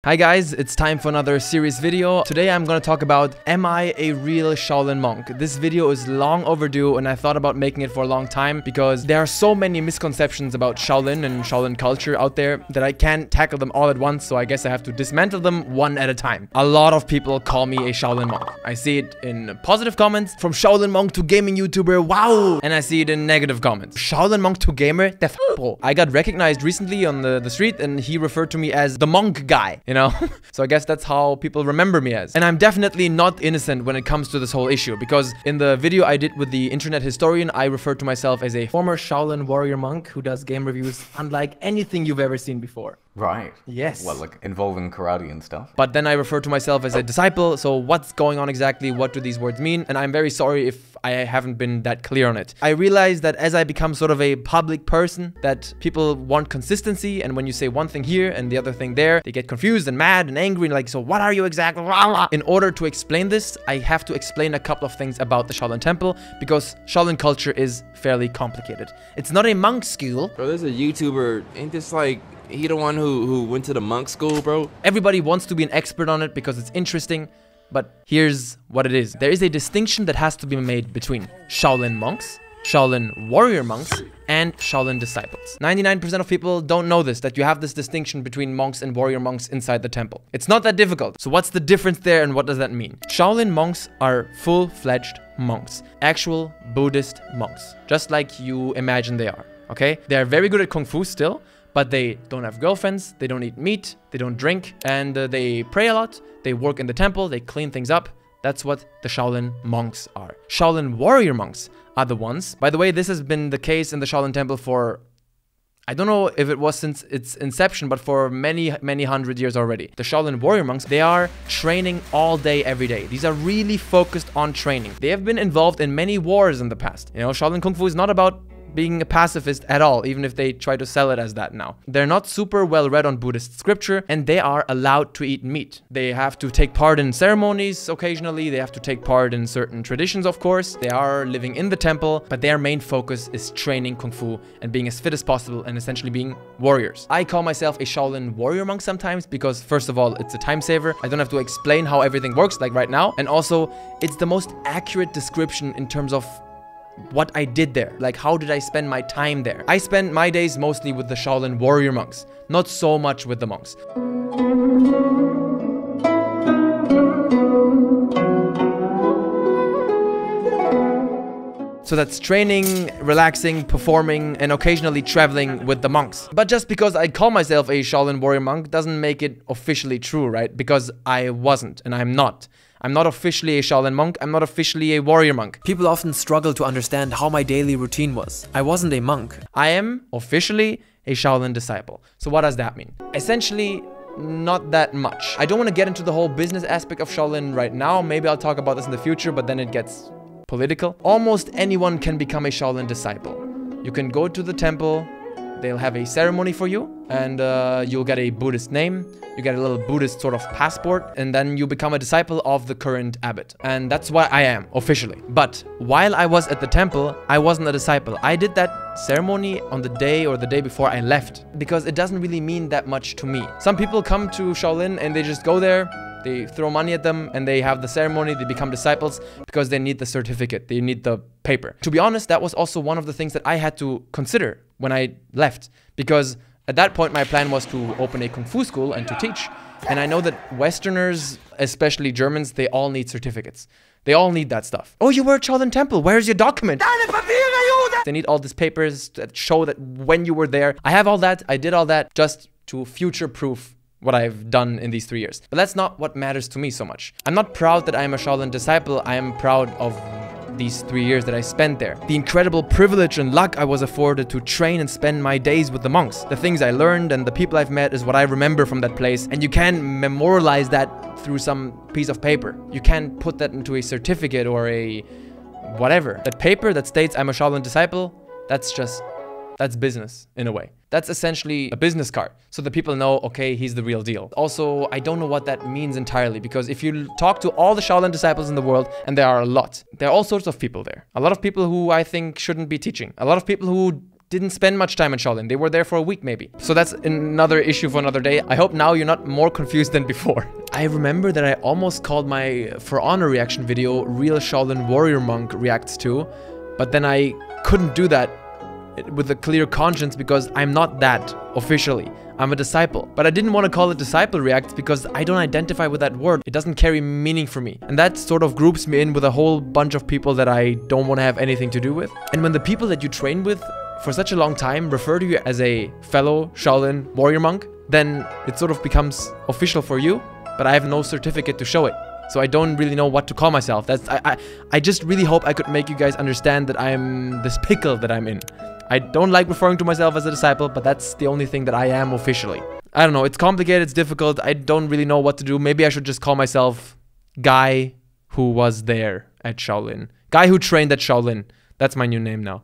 Hi guys, it's time for another serious video. Today I'm gonna talk about, am I a real Shaolin monk? This video is long overdue and I thought about making it for a long time because there are so many misconceptions about Shaolin and Shaolin culture out there that I can't tackle them all at once, so I guess I have to dismantle them one at a time. A lot of people call me a Shaolin monk. I see it in positive comments, from Shaolin monk to gaming YouTuber, wow! And I see it in negative comments. Shaolin monk to gamer, der bro. I got recognized recently on the street and he referred to me as the monk guy, you know? So I guess that's how people remember me as. And I'm definitely not innocent when it comes to this whole issue, because in the video I did with the internet historian, I referred to myself as a former Shaolin warrior monk who does game reviews unlike anything you've ever seen before. Right. Yes. Well, like involving karate and stuff. But then I refer to myself as a disciple, so what's going on exactly? What do these words mean? And I'm very sorry if I haven't been that clear on it. I realize that as I become sort of a public person, that people want consistency, and when you say one thing here and the other thing there, they get confused and mad and angry and like, so what are you exactly? In order to explain this, I have to explain a couple of things about the Shaolin Temple, because Shaolin culture is fairly complicated. It's not a monk school. Bro, there's a YouTuber, ain't this like, he the one who went to the monk school, bro? Everybody wants to be an expert on it because it's interesting, but here's what it is. There is a distinction that has to be made between Shaolin monks, Shaolin warrior monks, and Shaolin disciples. 99% of people don't know this, that you have this distinction between monks and warrior monks inside the temple. It's not that difficult. So what's the difference there and what does that mean? Shaolin monks are full-fledged monks, actual Buddhist monks, just like you imagine they are, okay? They are very good at Kung Fu still, but they don't have girlfriends, they don't eat meat, they don't drink, and they pray a lot, they work in the temple, they clean things up. That's what the Shaolin monks are. Shaolin warrior monks are the ones. By the way, this has been the case in the Shaolin Temple for, I don't know if it was since its inception, but for many, many hundred years already. The Shaolin warrior monks, they are training all day, every day. These are really focused on training. They have been involved in many wars in the past. You know, Shaolin Kung Fu is not about being a pacifist at all, even if they try to sell it as that now. They're not super well read on Buddhist scripture, and they are allowed to eat meat. They have to take part in ceremonies occasionally, they have to take part in certain traditions, of course. They are living in the temple, but their main focus is training Kung Fu and being as fit as possible and essentially being warriors. I call myself a Shaolin warrior monk sometimes because, first of all, it's a time saver. I don't have to explain how everything works like right now, and also it's the most accurate description in terms of what I did there. Like, how did I spend my time there? I spent my days mostly with the Shaolin warrior monks, not so much with the monks. So that's training, relaxing, performing, and occasionally traveling with the monks. But just because I call myself a Shaolin warrior monk doesn't make it officially true, right? Because I wasn't, and I'm not. I'm not officially a Shaolin monk, I'm not officially a warrior monk. People often struggle to understand how my daily routine was. I wasn't a monk. I am officially a Shaolin disciple. So what does that mean? Essentially, not that much. I don't want to get into the whole business aspect of Shaolin right now. Maybe I'll talk about this in the future, but then it gets political. Almost anyone can become a Shaolin disciple. You can go to the temple, they'll have a ceremony for you, and you'll get a Buddhist name, you get a little Buddhist sort of passport, and then you become a disciple of the current abbot. And that's what I am, officially. But while I was at the temple, I wasn't a disciple. I did that ceremony on the day or the day before I left, because it doesn't really mean that much to me. Some people come to Shaolin and they just go there, they throw money at them, and they have the ceremony, they become disciples because they need the certificate, they need the paper. To be honest, that was also one of the things that I had to consider when I left, because at that point my plan was to open a Kung Fu school and to teach. And I know that Westerners, especially Germans, they all need certificates. They all need that stuff. Oh, you were at Shaolin Temple, where's your document? They need all these papers that show that when you were there. I have all that, I did all that just to future-proof what I've done in these 3 years. But that's not what matters to me so much. I'm not proud that I am a Shaolin disciple, I am proud of these 3 years that I spent there. The incredible privilege and luck I was afforded to train and spend my days with the monks. The things I learned and the people I've met is what I remember from that place, and you can memorialize that through some piece of paper. You can't put that into a certificate or a whatever. That paper that states I'm a Shaolin disciple, that's business in a way. That's essentially a business card, so that people know, okay, he's the real deal. Also, I don't know what that means entirely, because if you talk to all the Shaolin disciples in the world, and there are a lot, there are all sorts of people there. A lot of people who I think shouldn't be teaching. A lot of people who didn't spend much time in Shaolin. They were there for a week maybe. So that's another issue for another day. I hope now you're not more confused than before. I remember that I almost called my For Honor reaction video Real Shaolin Warrior Monk Reacts To, but then I couldn't do that with a clear conscience because I'm not that officially. I'm a disciple. But I didn't want to call it Disciple Reacts because I don't identify with that word. It doesn't carry meaning for me. And that sort of groups me in with a whole bunch of people that I don't want to have anything to do with. And when the people that you train with for such a long time refer to you as a fellow Shaolin warrior monk, then it sort of becomes official for you, but I have no certificate to show it. So I don't really know what to call myself. I just really hope I could make you guys understand that I'm this pickle that I'm in. I don't like referring to myself as a disciple, but that's the only thing that I am officially. I don't know, it's complicated, it's difficult, I don't really know what to do. Maybe I should just call myself Guy Who Was There at Shaolin. Guy Who Trained at Shaolin. That's my new name now.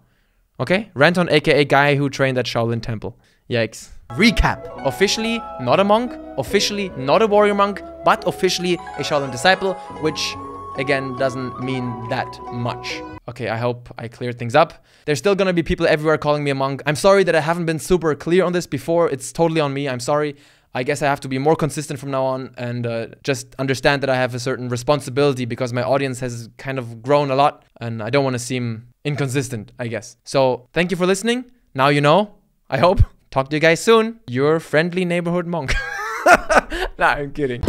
Okay? Ranton, aka Guy Who Trained at Shaolin Temple. Yikes. Recap. Officially not a monk, officially not a warrior monk, but officially a Shaolin disciple, which again doesn't mean that much. Okay, I hope I cleared things up. There's still gonna be people everywhere calling me a monk. I'm sorry that I haven't been super clear on this before. It's totally on me. I'm sorry. I guess I have to be more consistent from now on and just understand that I have a certain responsibility because my audience has kind of grown a lot and I don't want to seem inconsistent, I guess. So thank you for listening. Now you know, I hope. Talk to you guys soon. Your friendly neighborhood monk. Nah, I'm kidding.